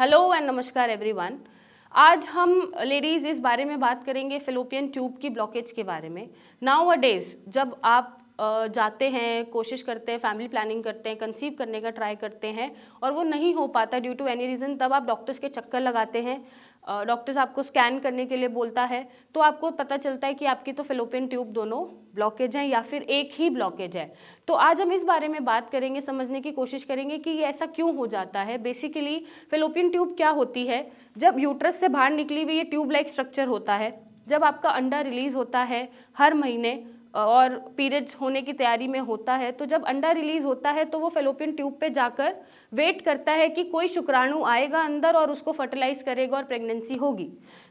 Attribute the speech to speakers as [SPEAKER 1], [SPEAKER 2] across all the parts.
[SPEAKER 1] Hello and नमस्कार everyone. आज हम लेडीज़ इस बारे में बात करेंगे फेलोपियन ट्यूब की ब्लॉकेज के बारे में। नाउ अ डेज जब आप जाते हैं, कोशिश करते हैं, फैमिली प्लानिंग करते हैं, कंसीव करने का ट्राई करते हैं और वो नहीं हो पाता ड्यू टू एनी रीज़न, तब आप डॉक्टर्स के चक्कर लगाते हैं। डॉक्टर्स आपको स्कैन करने के लिए बोलता है तो आपको पता चलता है कि आपकी तो फेलोपियन ट्यूब दोनों ब्लॉकेज हैं या फिर एक ही ब्लॉकेज है। तो आज हम इस बारे में बात करेंगे, समझने की कोशिश करेंगे कि ये ऐसा क्यों हो जाता है। बेसिकली फेलोपियन ट्यूब क्या होती है? जब यूट्रस से बाहर निकली हुई ये ट्यूब लाइक स्ट्रक्चर होता है, जब आपका अंडा रिलीज होता है हर महीने और पीरियड्स होने की तैयारी में होता है, तो जब अंडा रिलीज होता है तो वो फेलोपियन ट्यूब पे जाकर वेट करता है कि कोई शुक्राणु आएगा अंदर और उसको फर्टिलाइज करेगा और प्रेगनेंसी होगी।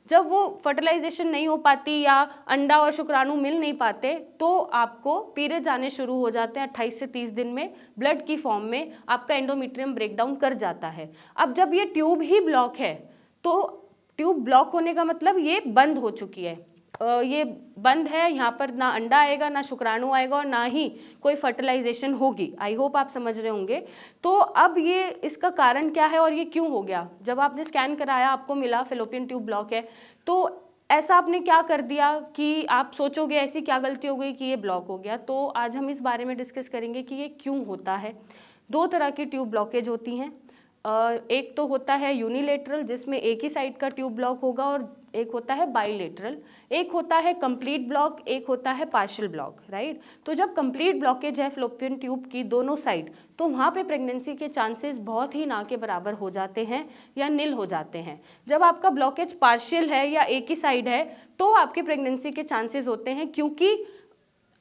[SPEAKER 1] जब वो फर्टिलाइजेशन नहीं हो पाती या अंडा और शुक्राणु मिल नहीं पाते तो आपको पीरियड्स आने शुरू हो जाते हैं 28 से 30 दिन में, ब्लड की फॉर्म में आपका एंडोमेट्रियम ब्रेकडाउन कर जाता है। अब जब ये ट्यूब ही ब्लॉक है तो ट्यूब ब्लॉक होने का मतलब ये बंद हो चुकी है, ये बंद है, यहाँ पर ना अंडा आएगा, ना शुक्राणु आएगा और ना ही कोई फर्टिलाइजेशन होगी। आई होप आप समझ रहे होंगे। तो अब ये इसका कारण क्या है और ये क्यों हो गया? जब आपने स्कैन कराया आपको मिला फेलोपियन ट्यूब ब्लॉक है, तो ऐसा आपने क्या कर दिया कि आप सोचोगे ऐसी क्या गलती हो गई कि ये ब्लॉक हो गया। तो आज हम इस बारे में डिस्कस करेंगे कि ये क्यों होता है। दो तरह की ट्यूब ब्लॉकेज होती हैं। एक तो होता है यूनिलेटरल जिसमें एक ही साइड का ट्यूब ब्लॉक होगा और एक होता है बाईलेटरल। एक होता है कंप्लीट ब्लॉक, एक होता है पार्शियल ब्लॉक, राइट। तो जब कंप्लीट ब्लॉकेज है फेलोपियन ट्यूब की दोनों साइड, तो वहाँ पे प्रेगनेंसी के चांसेस बहुत ही ना के बराबर हो जाते हैं या निल हो जाते हैं। जब आपका ब्लॉकेज पार्शियल है या एक ही साइड है तो आपकी प्रेगनेंसी के चांसेस होते हैं, क्योंकि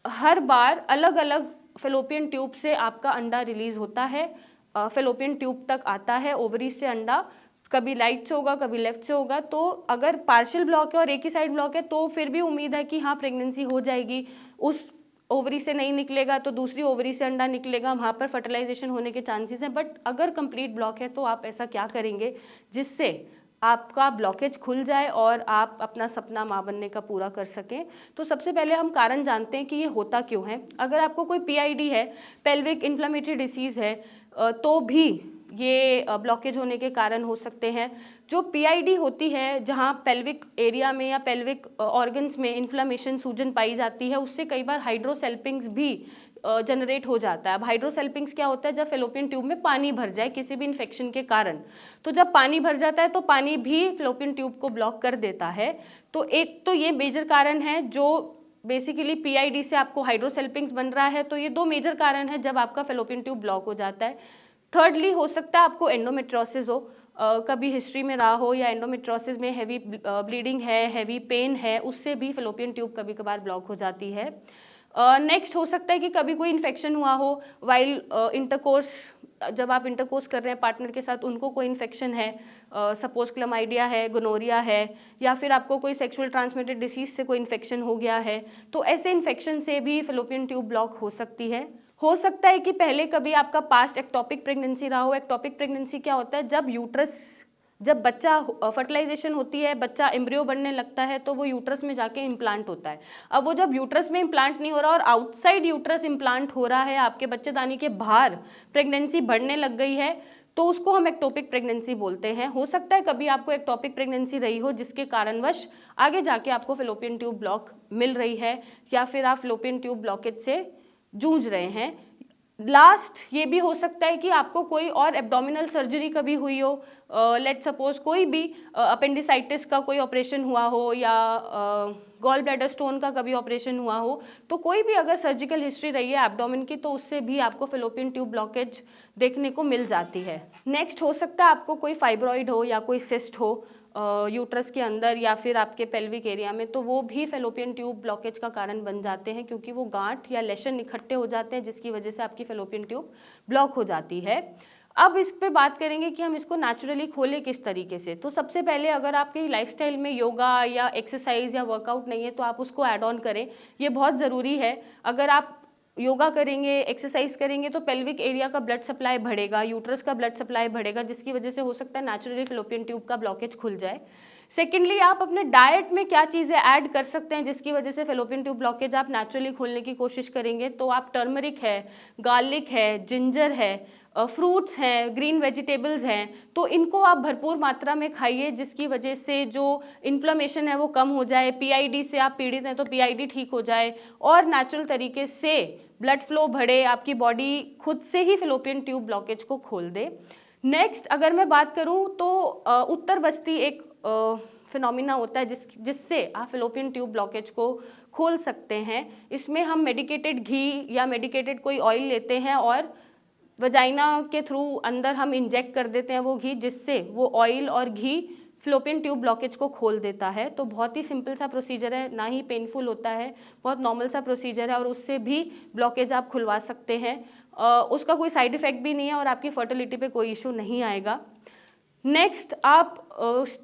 [SPEAKER 1] हर बार अलग अलग फेलोपियन ट्यूब से आपका अंडा रिलीज होता है, फेलोपियन ट्यूब तक आता है, ओवरी से अंडा कभी राइट से होगा कभी लेफ्ट से होगा। तो अगर पार्शियल ब्लॉक है और एक ही साइड ब्लॉक है तो फिर भी उम्मीद है कि हाँ प्रेगनेंसी हो जाएगी। उस ओवरी से नहीं निकलेगा तो दूसरी ओवरी से अंडा निकलेगा, वहाँ पर फर्टिलाइजेशन होने के चांसेस हैं। बट अगर कंप्लीट ब्लॉक है तो आप ऐसा क्या करेंगे जिससे आपका ब्लॉकेज खुल जाए और आप अपना सपना माँ बनने का पूरा कर सकें? तो सबसे पहले हम कारण जानते हैं कि ये होता क्यों है। अगर आपको कोई पीआईडी है, पेल्विक इन्फ्लेमेटरी डिसीज़ है, तो भी ये ब्लॉकेज होने के कारण हो सकते हैं। जो पीआईडी होती है जहाँ पेल्विक एरिया में या पेल्विक ऑर्गन्स में इन्फ्लेमेशन, सूजन पाई जाती है, उससे कई बार हाइड्रोसेल्पिंग्स भी जनरेट हो जाता है। अब हाइड्रोसेल्पिंग्स क्या होता है? जब फेलोपियन ट्यूब में पानी भर जाए किसी भी इन्फेक्शन के कारण, तो जब पानी भर जाता है तो पानी भी फेलोपियन ट्यूब को ब्लॉक कर देता है। तो एक तो ये मेजर कारण है जो बेसिकली पीआईडी से आपको हाइड्रोसेल्पिंग्स बन रहा है। तो ये दो मेजर कारण है जब आपका फेलोपियन ट्यूब ब्लॉक हो जाता है। थर्डली हो सकता है आपको एंडोमेट्रोसिस हो, कभी हिस्ट्री में रहा हो, या एंडोमेट्रोसिस में हैवी ब्लीडिंग है, हैवी पेन है, उससे भी फेलोपियन ट्यूब कभी कभार ब्लॉक हो जाती है। नेक्स्ट हो सकता है कि कभी कोई इन्फेक्शन हुआ हो वाइल इंटरकोर्स, जब आप इंटरकोर्स कर रहे हैं पार्टनर के साथ, उनको कोई इन्फेक्शन है, सपोज क्लमाइडिया है, गोनोरिया है, या फिर आपको कोई सेक्सुअल ट्रांसमिटेड डिसीज से कोई इन्फेक्शन हो गया है, तो ऐसे इन्फेक्शन से भी फेलोपियन ट्यूब ब्लॉक हो सकती है। हो सकता है कि पहले कभी आपका पास्ट एक्टोपिक प्रेगनेंसी रहा हो। एक्टोपिक प्रेगनेंसी क्या होता है? जब बच्चा फर्टिलाइजेशन होती है, बच्चा एम्ब्रियो बनने लगता है, तो वो यूट्रस में जाके इम्प्लांट होता है। अब वो जब यूट्रस में इम्प्लांट नहीं हो रहा और आउटसाइड यूट्रस इम्प्लांट हो रहा है, आपके बच्चेदानी के बाहर प्रेगनेंसी बढ़ने लग गई है, तो उसको हम एक्टोपिक प्रेगनेंसी बोलते हैं। हो सकता है कभी आपको एक्टोपिक प्रेगनेंसी रही हो जिसके कारणवश आगे जाके आपको फेलोपियन ट्यूब ब्लॉक मिल रही है या फिर आप फेलोपियन ट्यूब ब्लॉकेज से जूझ रहे हैं। लास्ट ये भी हो सकता है कि आपको कोई और एब्डोमिनल सर्जरी कभी हुई हो, लेट सपोज कोई भी अपेंडिसाइटिस का कोई ऑपरेशन हुआ हो या गॉल ब्लैडर स्टोन का कभी ऑपरेशन हुआ हो, तो कोई भी अगर सर्जिकल हिस्ट्री रही है एब्डोमेन की, तो उससे भी आपको फेलोपियन ट्यूब ब्लॉकेज देखने को मिल जाती है। नेक्स्ट हो सकता है आपको कोई फाइब्रॉइड हो या कोई सिस्ट हो यूट्रस के अंदर या फिर आपके पेल्विक एरिया में, तो वो भी फेलोपियन ट्यूब ब्लॉकेज का कारण बन जाते हैं, क्योंकि वो गांठ या लेशन इकट्ठे हो जाते हैं जिसकी वजह से आपकी फेलोपियन ट्यूब ब्लॉक हो जाती है। अब इस पे बात करेंगे कि हम इसको नेचुरली खोलें किस तरीके से। तो सबसे पहले अगर आपकी लाइफस्टाइल में योगा या एक्सरसाइज या वर्कआउट नहीं है तो आप उसको ऐड ऑन करें, ये बहुत ज़रूरी है। अगर आप योगा करेंगे, एक्सरसाइज करेंगे तो पेल्विक एरिया का ब्लड सप्लाई बढ़ेगा, यूट्रस का ब्लड सप्लाई बढ़ेगा, जिसकी वजह से हो सकता है नेचुरली फेलोपियन ट्यूब का ब्लॉकेज खुल जाए। सेकेंडली, आप अपने डाइट में क्या चीज़ें ऐड कर सकते हैं जिसकी वजह से फेलोपियन ट्यूब ब्लॉकेज आप नेचुरली खोलने की कोशिश करेंगे। तो आप टर्मरिक है, गार्लिक है, जिंजर है, फ्रूट्स हैं, ग्रीन वेजिटेबल्स हैं, तो इनको आप भरपूर मात्रा में खाइए, जिसकी वजह से जो इन्फ्लेमेशन है वो कम हो जाए। पीआईडी से आप पीड़ित हैं तो पीआईडी ठीक हो जाए और नेचुरल तरीके से ब्लड फ्लो बढ़े, आपकी बॉडी खुद से ही फैलोपियन ट्यूब ब्लॉकेज को खोल दे। नेक्स्ट अगर मैं बात करूं तो उत्तर बस्ती एक फिनोमिना होता है जिससे आप फैलोपियन ट्यूब ब्लॉकेज को खोल सकते हैं। इसमें हम मेडिकेटेड घी या मेडिकेटेड कोई ऑयल लेते हैं और वजाइना के थ्रू अंदर हम इंजेक्ट कर देते हैं वो घी, जिससे वो ऑयल और घी फैलोपियन ट्यूब ब्लॉकेज को खोल देता है। तो बहुत ही सिंपल सा प्रोसीजर है, ना ही पेनफुल होता है, बहुत नॉर्मल सा प्रोसीजर है और उससे भी ब्लॉकेज आप खुलवा सकते हैं। उसका कोई साइड इफ़ेक्ट भी नहीं है और आपकी फर्टिलिटी पे कोई इशू नहीं आएगा। नेक्स्ट आप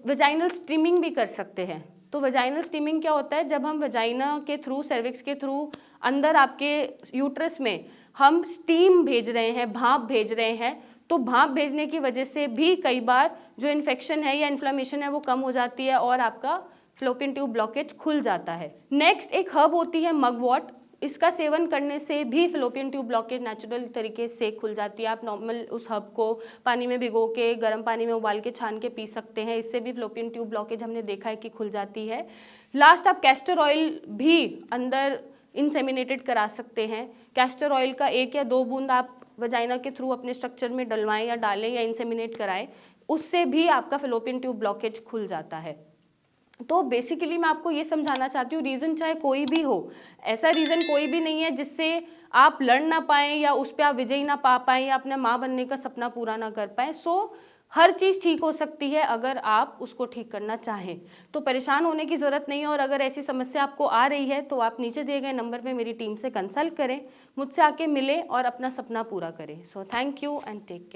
[SPEAKER 1] वजाइनल स्टीमिंग भी कर सकते हैं। तो वजाइनल स्टीमिंग क्या होता है, जब हम वजाइना के थ्रू, सर्विक्स के थ्रू अंदर आपके यूट्रस में हम स्टीम भेज रहे हैं, भाप भेज रहे हैं, तो भाप भेजने की वजह से भी कई बार जो इन्फेक्शन है या इन्फ्लेमेशन है वो कम हो जाती है और आपका फैलोपियन ट्यूब ब्लॉकेज खुल जाता है। नेक्स्ट एक हर्ब होती है मगवॉट, इसका सेवन करने से भी फैलोपियन ट्यूब ब्लॉकेज नेचुरल तरीके से खुल जाती है। आप नॉर्मल उस हर्ब को पानी में भिगो के, गर्म पानी में उबाल के, छान के पी सकते हैं, इससे भी फैलोपियन ट्यूब ब्लॉकेज हमने देखा है कि खुल जाती है। लास्ट आप कैस्टर ऑयल भी अंदर इंसेमिनेटेड करा सकते हैं। कैस्टर ऑयल का 1 या 2 बूंद आप वजाइना के थ्रू अपने स्ट्रक्चर में डलवाएं या डालें या इंसेमिनेट कराएं, उससे भी आपका फैलोपियन ट्यूब ब्लॉकेज खुल जाता है। तो बेसिकली मैं आपको ये समझाना चाहती हूँ, रीज़न चाहे कोई भी हो, ऐसा रीज़न कोई भी नहीं है जिससे आप लड़ ना पाएँ या उस पर आप विजयी ना पा पाएँ या अपने माँ बनने का सपना पूरा ना कर पाएँ। हर चीज़ ठीक हो सकती है अगर आप उसको ठीक करना चाहें। तो परेशान होने की ज़रूरत नहीं है और अगर ऐसी समस्या आपको आ रही है तो आप नीचे दिए गए नंबर पे मेरी टीम से कंसल्ट करें, मुझसे आके मिलें और अपना सपना पूरा करें। So thank you and take care.